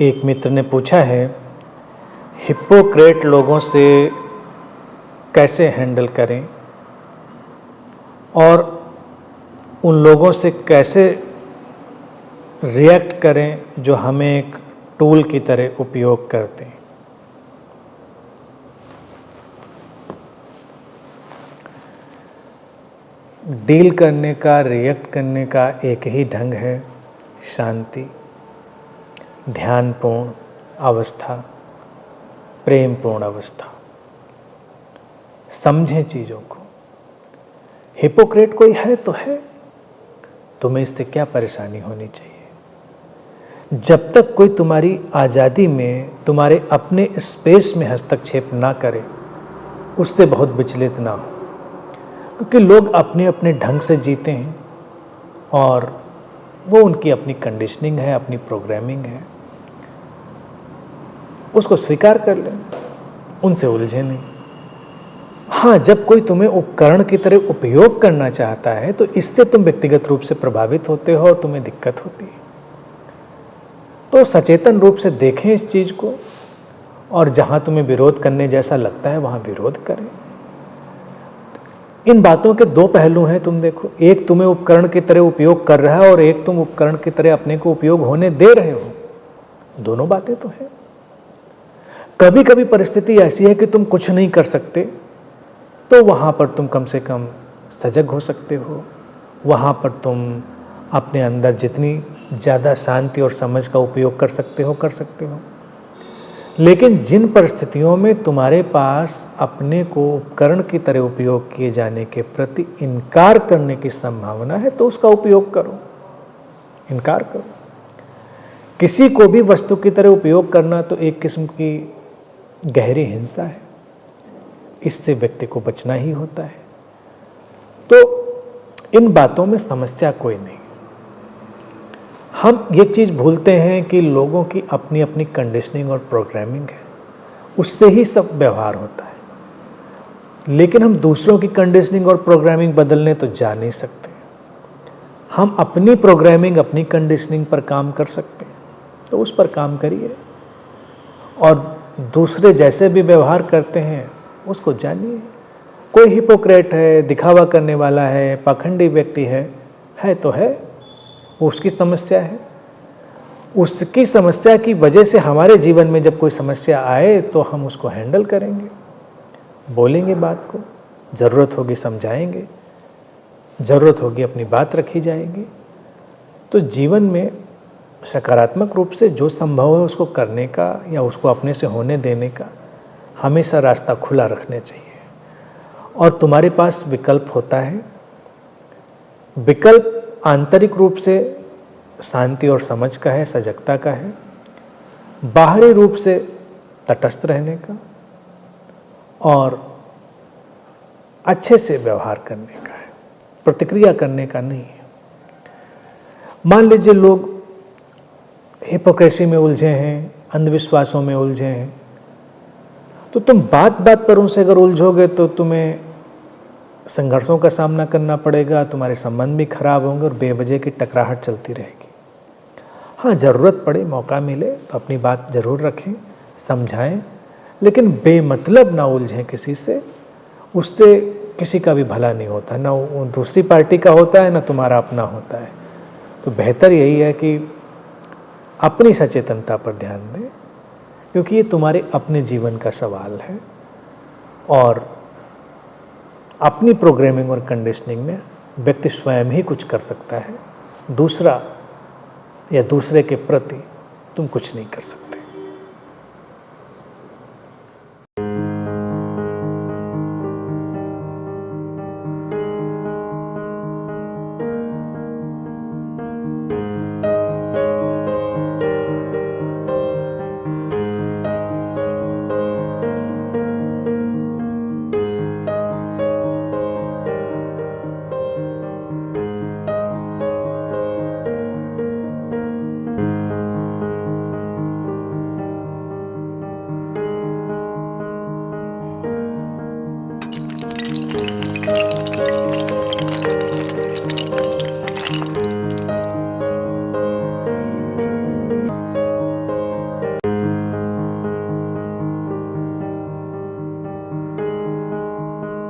एक मित्र ने पूछा है, हिप्पोक्रेट लोगों से कैसे हैंडल करें और उन लोगों से कैसे रिएक्ट करें जो हमें एक टूल की तरह उपयोग करते हैं। डील करने का, रिएक्ट करने का एक ही ढंग है, शांति, ध्यानपूर्ण अवस्था, प्रेमपूर्ण अवस्था। समझें चीज़ों को। हिपोक्रेट कोई है तो है, तुम्हें इससे क्या परेशानी होनी चाहिए। जब तक कोई तुम्हारी आज़ादी में, तुम्हारे अपने स्पेस में हस्तक्षेप ना करे, उससे बहुत विचलित ना हो, क्योंकि लोग अपने अपने ढंग से जीते हैं और वो उनकी अपनी कंडीशनिंग है, अपनी प्रोग्रामिंग है। उसको स्वीकार कर लें, उनसे उलझे नहीं। हाँ, जब कोई तुम्हें उपकरण की तरह उपयोग करना चाहता है तो इससे तुम व्यक्तिगत रूप से प्रभावित होते हो और तुम्हें दिक्कत होती है। तो सचेतन रूप से देखें इस चीज़ को और जहाँ तुम्हें विरोध करने जैसा लगता है वहाँ विरोध करें। इन बातों के दो पहलू हैं, तुम देखो। एक तुम्हें उपकरण की तरह उपयोग कर रहा है और एक तुम उपकरण की तरह अपने को उपयोग होने दे रहे हो। दोनों बातें तो हैं। कभी कभी परिस्थिति ऐसी है कि तुम कुछ नहीं कर सकते, तो वहाँ पर तुम कम से कम सजग हो सकते हो। वहाँ पर तुम अपने अंदर जितनी ज़्यादा शांति और समझ का उपयोग कर सकते हो। लेकिन जिन परिस्थितियों में तुम्हारे पास अपने को उपकरण की तरह उपयोग किए जाने के प्रति इनकार करने की संभावना है, तो उसका उपयोग करो, इनकार करो। किसी को भी वस्तु की तरह उपयोग करना तो एक किस्म की गहरी हिंसा है। इससे व्यक्ति को बचना ही होता है। तो इन बातों में समस्या कोई नहीं। हम ये चीज़ भूलते हैं कि लोगों की अपनी अपनी कंडीशनिंग और प्रोग्रामिंग है, उससे ही सब व्यवहार होता है। लेकिन हम दूसरों की कंडीशनिंग और प्रोग्रामिंग बदलने तो जा नहीं सकते। हम अपनी प्रोग्रामिंग, अपनी कंडीशनिंग पर काम कर सकते हैं, तो उस पर काम करिए और दूसरे जैसे भी व्यवहार करते हैं उसको जानिए। कोई हिपोक्रेट है, दिखावा करने वाला है, पाखंडी व्यक्ति है तो है, उसकी समस्या है। उसकी समस्या की वजह से हमारे जीवन में जब कोई समस्या आए तो हम उसको हैंडल करेंगे, बोलेंगे बात को, ज़रूरत होगी समझाएंगे, ज़रूरत होगी अपनी बात रखी जाएगी। तो जीवन में सकारात्मक रूप से जो संभव है उसको करने का या उसको अपने से होने देने का हमेशा रास्ता खुला रखना चाहिए। और तुम्हारे पास विकल्प होता है। विकल्प आंतरिक रूप से शांति और समझ का है, सजगता का है। बाहरी रूप से तटस्थ रहने का और अच्छे से व्यवहार करने का है, प्रतिक्रिया करने का नहीं है। मान लीजिए लोग हिपोक्रेसी में उलझे हैं, अंधविश्वासों में उलझे हैं, तो तुम बात बात पर उनसे अगर उलझोगे तो तुम्हें संघर्षों का सामना करना पड़ेगा, तुम्हारे संबंध भी खराब होंगे और बेवजह की टकराहट चलती रहेगी। हाँ, ज़रूरत पड़े, मौका मिले तो अपनी बात ज़रूर रखें, समझाएं, लेकिन बेमतलब ना उलझें किसी से। उससे किसी का भी भला नहीं होता, ना वो दूसरी पार्टी का होता है, ना तुम्हारा अपना होता है। तो बेहतर यही है कि अपनी सचेतनता पर ध्यान दें, क्योंकि ये तुम्हारे अपने जीवन का सवाल है और अपनी प्रोग्रामिंग और कंडीशनिंग में व्यक्ति स्वयं ही कुछ कर सकता है। दूसरा या दूसरे के प्रति तुम कुछ नहीं कर सकते।